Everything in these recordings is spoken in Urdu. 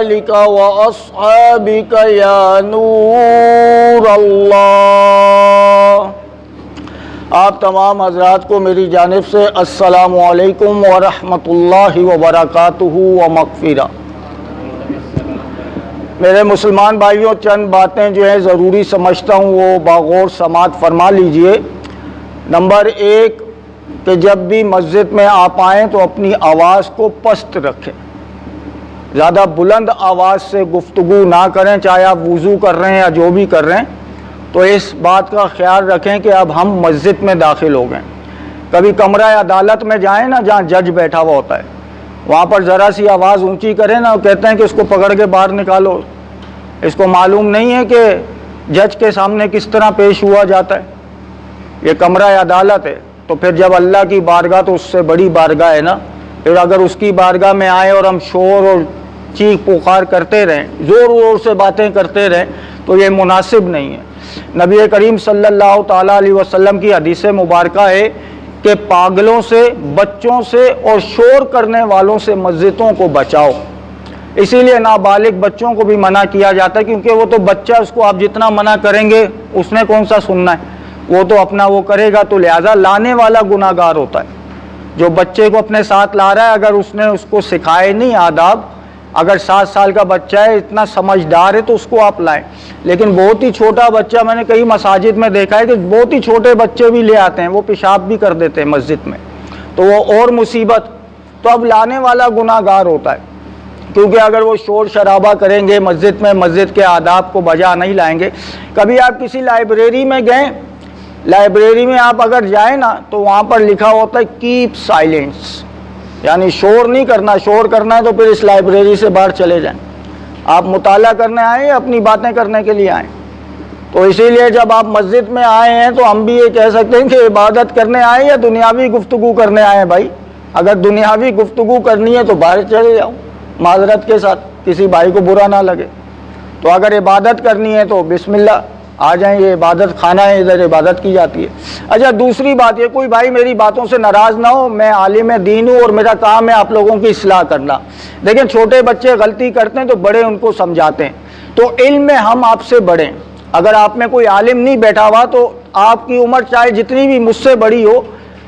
آلک وأصحابک یا نور اللہ۔ آپ تمام حضرات کو میری جانب سے السلام علیکم ورحمۃ اللہ وبرکاتہ و مغفرہ۔ میرے مسلمان بھائیوں، چند باتیں جو ہیں ضروری سمجھتا ہوں وہ باغور سماعت فرما لیجئے۔ نمبر 1 کہ جب بھی مسجد میں آپ آئیں تو اپنی آواز کو پست رکھیں، زیادہ بلند آواز سے گفتگو نہ کریں، چاہے آپ وضو کر رہے ہیں یا جو بھی کر رہے ہیں۔ تو اس بات کا خیال رکھیں کہ اب ہم مسجد میں داخل ہو گئے۔ کبھی کمرہ عدالت میں جائیں نا، جہاں جج بیٹھا ہوا ہوتا ہے، وہاں پر ذرا سی آواز اونچی کریں نا، کہتے ہیں کہ اس کو پکڑ کے باہر نکالو۔ اس کو معلوم نہیں ہے کہ جج کے سامنے کس طرح پیش ہوا جاتا ہے۔ یہ کمرہ عدالت ہے، تو پھر جب اللہ کی بارگاہ تو اس سے بڑی بارگاہ ہے نا۔ پھر اگر اس کی بارگاہ میں آئیں اور ہم شور اور چیخ پکار کرتے رہیں، زور زور سے باتیں کرتے رہیں، تو یہ مناسب نہیں ہے۔ نبی کریم صلی اللہ تعالیٰ علیہ وسلم کی حدیث مبارکہ ہے کہ پاگلوں سے، بچوں سے اور شور کرنے والوں سے مسجدوں کو بچاؤ۔ اسی لیے نابالغ بچوں کو بھی منع کیا جاتا ہے، کیونکہ وہ تو بچہ، اس کو آپ جتنا منع کریں گے اس نے کون سا سننا ہے، وہ تو اپنا وہ کرے گا۔ تو لہٰذا لانے والا گناہ گار ہوتا ہے۔ جو بچے کو اپنے ساتھ لا رہا ہے، اگر اس نے اس کو سکھائے نہیں آداب، اگر 7 سال کا بچہ ہے، اتنا سمجھدار ہے، تو اس کو آپ لائیں۔ لیکن بہت ہی چھوٹا بچہ، میں نے کئی مساجد میں دیکھا ہے کہ بہت ہی چھوٹے بچے بھی لے آتے ہیں، وہ پیشاب بھی کر دیتے ہیں مسجد میں، تو وہ اور مصیبت۔ تو اب لانے والا گناہ گار ہوتا ہے، کیونکہ اگر وہ شور شرابہ کریں گے مسجد میں، مسجد کے آداب کو بجا نہیں لائیں گے۔ کبھی آپ کسی لائبریری میں گئے، لائبریری میں آپ اگر جائیں نا، تو وہاں پر لکھا ہوتا ہے کیپ سائلنس، یعنی شور نہیں کرنا۔ شور کرنا ہے تو پھر اس لائبریری سے باہر چلے جائیں۔ آپ مطالعہ کرنے آئے یا اپنی باتیں کرنے کے لیے آئیں؟ تو اسی لیے جب آپ مسجد میں آئے ہیں تو ہم بھی یہ کہہ سکتے ہیں کہ عبادت کرنے آئے یا دنیاوی گفتگو کرنے آئے ہیں۔ بھائی اگر دنیاوی گفتگو کرنی ہے تو باہر چلے جاؤ معذرت کے ساتھ، کسی بھائی کو برا نہ لگے۔ تو اگر عبادت کرنی ہے تو بسم اللہ آ جائیں، یہ عبادت خانہ ہے، ادھر عبادت کی جاتی ہے۔ اچھا، دوسری بات یہ، کوئی بھائی میری باتوں سے ناراض نہ ہو، میں عالم دین ہوں اور میرا کام ہے آپ لوگوں کی اصلاح کرنا۔ لیکن چھوٹے بچے غلطی کرتے ہیں تو بڑے ان کو سمجھاتے ہیں۔ تو علم میں ہم آپ سے بڑے ہیں۔ اگر آپ میں کوئی عالم نہیں بیٹھا ہوا تو آپ کی عمر چاہے جتنی بھی مجھ سے بڑی ہو،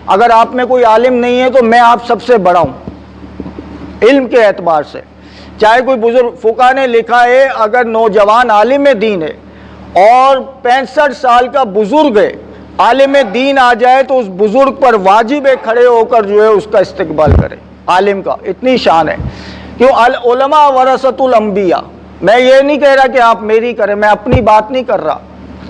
اگر آپ میں کوئی عالم نہیں ہے تو میں آپ سب سے بڑا ہوں علم کے اعتبار سے۔ چاہے کوئی بزرگ، فقہ نے لکھا ہے اگر نوجوان عالم دین ہے اور 65 سال کا بزرگ ہے، عالم دین آ جائے تو اس بزرگ پر واجب ہے کھڑے ہو کر جو ہے اس کا استقبال کرے۔ عالم کا اتنی شان ہے، کیوں؟ العلماء ورثۃ الانبیاء۔ میں یہ نہیں کہہ رہا کہ آپ میری کریں، میں اپنی بات نہیں کر رہا،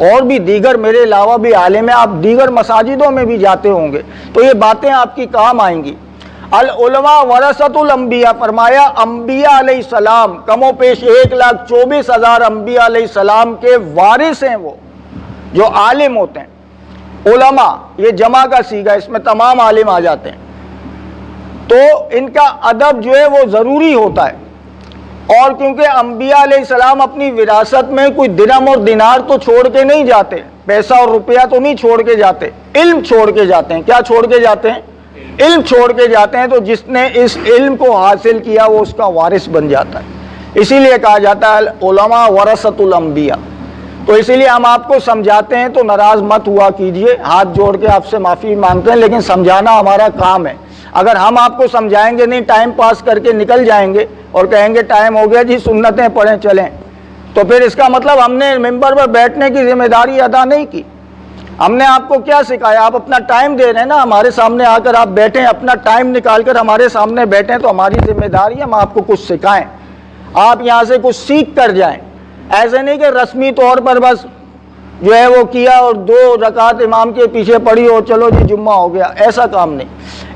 اور بھی دیگر میرے علاوہ بھی عالم ہیں، آپ دیگر مساجدوں میں بھی جاتے ہوں گے تو یہ باتیں آپ کی کام آئیں گی۔ العلماء ورثۃ الانبیاء، فرمایا انبیاء علیہ السلام کم و بیش 1,24,000 انبیاء علیہ السلام کے وارث ہیں، وہ جو عالم ہوتے ہیں۔ علماء یہ جمع کا صیغہ، اس میں تمام عالم آ جاتے ہیں۔ تو ان کا ادب جو ہے وہ ضروری ہوتا ہے، اور کیونکہ انبیاء علیہ السلام اپنی وراثت میں کوئی درہم اور دینار تو چھوڑ کے نہیں جاتے، پیسہ اور روپیہ تو نہیں چھوڑ کے جاتے، علم چھوڑ کے جاتے ہیں۔ کیا چھوڑ کے جاتے ہیں؟ علم چھوڑ کے جاتے ہیں۔ تو جس نے اس علم کو حاصل کیا وہ اس کا وارث بن جاتا ہے۔ اسی لیے کہا جاتا ہے علماء ورثۃ الانبیاء۔ تو اسی لیے ہم آپ کو سمجھاتے ہیں تو ناراض مت ہوا کیجئے، ہاتھ جوڑ کے آپ سے معافی مانگتے ہیں، لیکن سمجھانا ہمارا کام ہے۔ اگر ہم آپ کو سمجھائیں گے نہیں، ٹائم پاس کر کے نکل جائیں گے اور کہیں گے ٹائم ہو گیا جی سنتیں پڑھیں چلیں، تو پھر اس کا مطلب ہم نے ممبر پر بیٹھنے کی ذمہ داری ادا نہیں کی۔ ہم نے آپ کو کیا سکھایا؟ آپ اپنا ٹائم دے رہے ہیں نا، ہمارے سامنے آ کر آپ بیٹھیں، اپنا ٹائم نکال کر ہمارے سامنے بیٹھیں، تو ہماری ذمہ داری ہے ہم آپ کو کچھ سکھائیں، آپ یہاں سے کچھ سیکھ کر جائیں۔ ایسے نہیں کہ رسمی طور پر بس جو ہے وہ کیا اور 2 رکعت امام کے پیچھے پڑھی اور چلو جی جمعہ ہو گیا، ایسا کام نہیں۔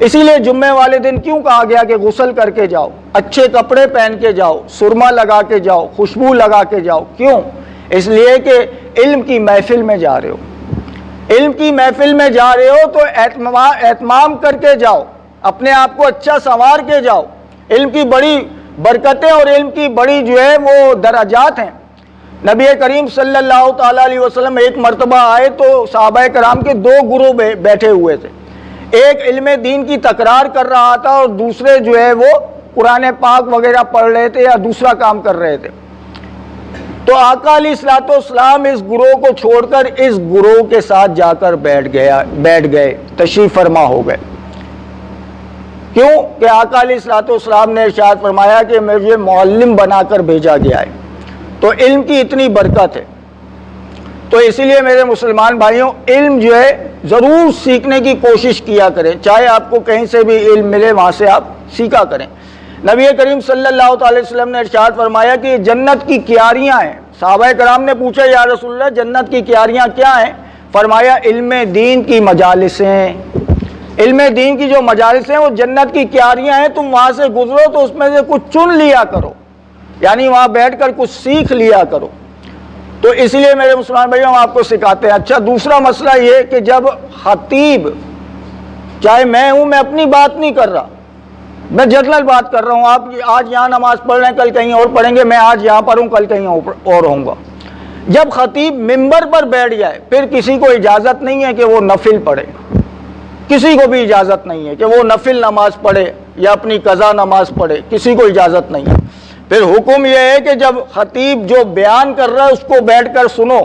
اسی لیے جمعے والے دن کیوں کہا گیا کہ غسل کر کے جاؤ، اچھے کپڑے پہن کے جاؤ، سرما لگا کے جاؤ، خوشبو لگا کے جاؤ۔ کیوں؟ اس لیے کہ علم کی محفل میں جا رہے ہو، علم کی محفل میں جا رہے ہو تو اہتمام کر کے جاؤ، اپنے آپ کو اچھا سنوار کے جاؤ۔ علم کی بڑی برکتیں اور علم کی بڑی جو ہے وہ درجات ہیں۔ نبی کریم صلی اللہ تعالیٰ علیہ وسلم ایک مرتبہ آئے تو صحابہ کرام کے 2 گروہ بیٹھے ہوئے تھے، ایک علم دین کی تکرار کر رہا تھا اور دوسرے جو ہے وہ قرآن پاک وغیرہ پڑھ رہے تھے یا دوسرا کام کر رہے تھے، تو آقا علیہ الصلوۃ والسلام اس گروہ کو چھوڑ کر اس گروہ کے ساتھ جا کر بیٹھ گئے، تشریف فرما ہو گئے۔ کیوں کہ آقا علیہ الصلوۃ والسلام نے ارشاد فرمایا کہ مجھے معلم بنا کر بھیجا گیا ہے، تو علم کی اتنی برکت ہے۔ تو اسی لیے میرے مسلمان بھائیوں، علم جو ہے ضرور سیکھنے کی کوشش کیا کریں، چاہے آپ کو کہیں سے بھی علم ملے وہاں سے آپ سیکھا کریں۔ نبی کریم صلی اللہ علیہ وسلم نے ارشاد فرمایا کہ یہ جنت کی کیاریاں ہیں۔ صحابہ کرام نے پوچھا یا رسول اللہ جنت کی کیاریاں کیا ہیں؟ فرمایا علم دین کی مجالسیں، علم دین کی جو مجالس ہیں وہ جنت کی کیاریاں ہیں، تم وہاں سے گزرو تو اس میں سے کچھ چن لیا کرو، یعنی وہاں بیٹھ کر کچھ سیکھ لیا کرو۔ تو اس لیے میرے مسلمان بھائیوں ہم آپ کو سکھاتے ہیں۔ اچھا، دوسرا مسئلہ یہ کہ جب خطیب، چاہے میں ہوں، میں اپنی بات نہیں کر رہا، میں جنرل بات کر رہا ہوں، آپ آج یہاں نماز پڑھ رہے ہیں کل کہیں اور پڑھیں گے، میں آج یہاں پر ہوں کل کہیں اور ہوں گا۔ جب خطیب ممبر پر بیٹھ جائے پھر کسی کو اجازت نہیں ہے کہ وہ نفل پڑھے، کسی کو بھی اجازت نہیں ہے کہ وہ نفل نماز پڑھے یا اپنی قضا نماز پڑھے، کسی کو اجازت نہیں ہے۔ پھر حکم یہ ہے کہ جب خطیب جو بیان کر رہا ہے اس کو بیٹھ کر سنو۔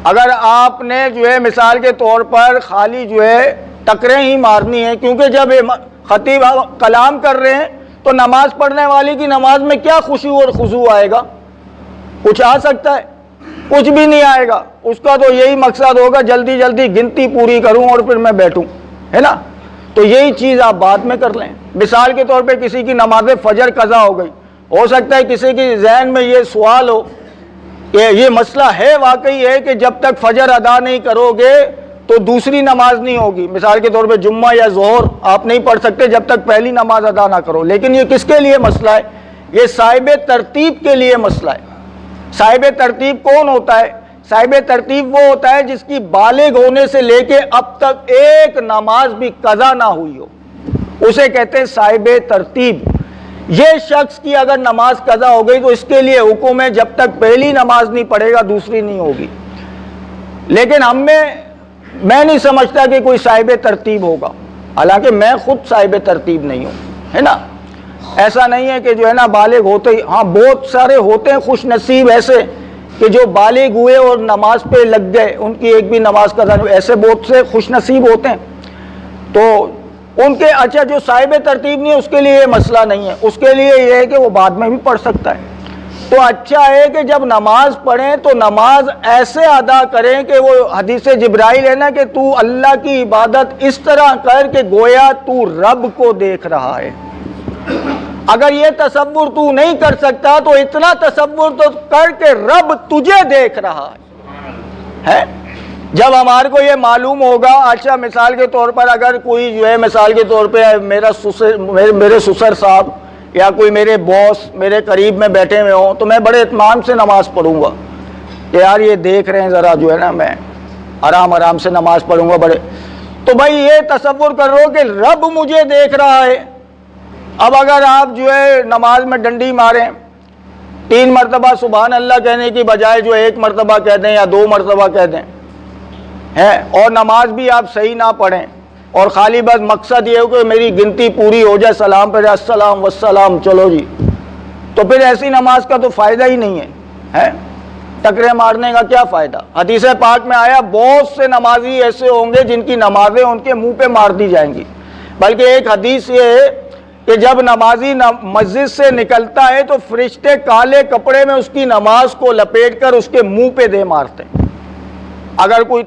اگر آپ نے جو ہے مثال کے طور پر خالی جو ہے ٹکریں ہی مارنی ہیں، کیونکہ جب خطیب کلام کر رہے ہیں تو نماز پڑھنے والے کی نماز میں کیا خشوع اور خضوع آئے گا؟ کچھ آ سکتا ہے؟ کچھ بھی نہیں آئے گا۔ اس کا تو یہی مقصد ہوگا جلدی جلدی گنتی پوری کروں اور پھر میں بیٹھوں، ہے نا؟ تو یہی چیز آپ بعد میں کر لیں۔ مثال کے طور پہ کسی کی نماز فجر قضا ہو گئی، ہو سکتا ہے کسی کی ذہن میں یہ سوال ہو کہ یہ مسئلہ ہے واقعی ہے کہ جب تک فجر ادا نہیں کرو گے تو دوسری نماز نہیں ہوگی۔ مثال کے طور پہ جمعہ یا ظہر آپ نہیں پڑھ سکتے جب تک پہلی نماز ادا نہ کرو، لیکن یہ کس کے لیے مسئلہ ہے؟ یہ صاحب ترتیب کے لیے مسئلہ ہے۔ صاحب ترتیب کون ہوتا ہے؟ صاحب ترتیب وہ ہوتا ہے جس کی بالغ ہونے سے لے کے اب تک ایک نماز بھی قضا نہ ہوئی ہو، اسے کہتے ہیں صاحب ترتیب۔ یہ شخص کی اگر نماز قضا ہو گئی تو اس کے لیے حکم ہے جب تک پہلی نماز نہیں پڑھے گا دوسری نہیں ہوگی۔ لیکن میں نہیں سمجھتا کہ کوئی صاحب ترتیب ہوگا، حالانکہ میں خود صاحب ترتیب نہیں ہوں، ہے نا؟ ایسا نہیں ہے کہ جو ہے نا بالغ ہوتے ہی، ہاں بہت سارے ہوتے ہیں خوش نصیب ایسے کہ جو بالغ ہوئے اور نماز پہ لگ گئے، ان کی ایک بھی نماز قضا نہیں، ایسے بہت سے خوش نصیب ہوتے ہیں۔ تو ان کے اچھا جو صاحب ترتیب نہیں ہے اس کے لیے یہ مسئلہ نہیں ہے، اس کے لیے یہ ہے کہ وہ بعد میں بھی پڑھ سکتا ہے۔ تو اچھا ہے کہ جب نماز پڑھیں تو نماز ایسے ادا کریں کہ وہ حدیث جبرائیل ہے نا کہ تو اللہ کی عبادت اس طرح کر کہ گویا تو رب کو دیکھ رہا ہے۔ اگر یہ تصور تو نہیں کر سکتا تو اتنا تصور تو کر کہ رب تجھے دیکھ رہا ہے۔ جب ہمارے کو یہ معلوم ہوگا، اچھا مثال کے طور پر اگر کوئی جو ہے مثال کے طور پہ میرے سسر صاحب یا کوئی میرے باس میرے قریب میں بیٹھے ہوئے ہوں تو میں بڑے اطمینان سے نماز پڑھوں گا کہ یار یہ دیکھ رہے ہیں، ذرا جو ہے نا میں آرام سے نماز پڑھوں گا بڑے۔ تو بھائی یہ تصور کر رہو کہ رب مجھے دیکھ رہا ہے۔ اب اگر آپ جو ہے نماز میں ڈنڈی ماریں، 3 مرتبہ سبحان اللہ کہنے کی بجائے جو 1 مرتبہ کہہ دیں یا 2 مرتبہ کہہ دیں ہے، اور نماز بھی آپ صحیح نہ پڑھیں اور خالی بس مقصد یہ ہو کہ میری گنتی پوری ہو جائے، سلام پہ جائے السلام والسلام چلو جی، تو پھر ایسی نماز کا تو فائدہ ہی نہیں ہے۔ ٹکرے مارنے کا کیا فائدہ؟ حدیث پاک میں آیا بہت سے نمازی ایسے ہوں گے جن کی نمازیں ان کے منہ پہ مار دی جائیں گی۔ بلکہ ایک حدیث یہ ہے کہ جب نمازی مسجد سے نکلتا ہے تو فرشتے کالے کپڑے میں اس کی نماز کو لپیٹ کر اس کے منہ پہ دے مارتے ہیں اگر کوئی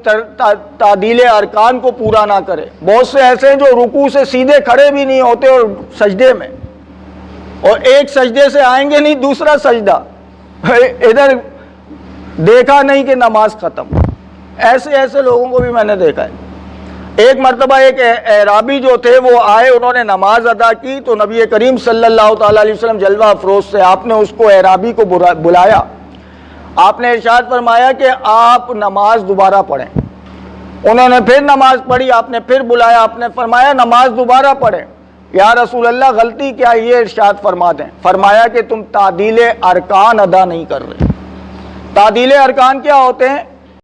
تعدیل ارکان کو پورا نہ کرے۔ بہت سے ایسے ہیں جو رکوع سے سیدھے کھڑے بھی نہیں ہوتے اور سجدے میں، اور ایک سجدے سے آئیں گے نہیں دوسرا سجدہ، ادھر دیکھا نہیں کہ نماز ختم۔ ایسے لوگوں کو بھی میں نے دیکھا ہے۔ ایک مرتبہ ایک اعرابی جو تھے وہ آئے، انہوں نے نماز ادا کی تو نبی کریم صلی اللہ تعالیٰ علیہ وسلم جلوہ افروز سے آپ نے اس کو اعرابی کو بلایا، آپ نے ارشاد فرمایا کہ آپ نماز دوبارہ پڑھیں۔ انہوں نے پھر نماز پڑھی، آپ نے پھر بلایا، آپ نے فرمایا نماز دوبارہ پڑھیں۔ یا رسول اللہ غلطی کیا؟ یہ ارشاد فرما دیں۔ فرمایا کہ تم تعدیل ارکان ادا نہیں کر رہے۔ تعدیل ارکان کیا ہوتے ہیں؟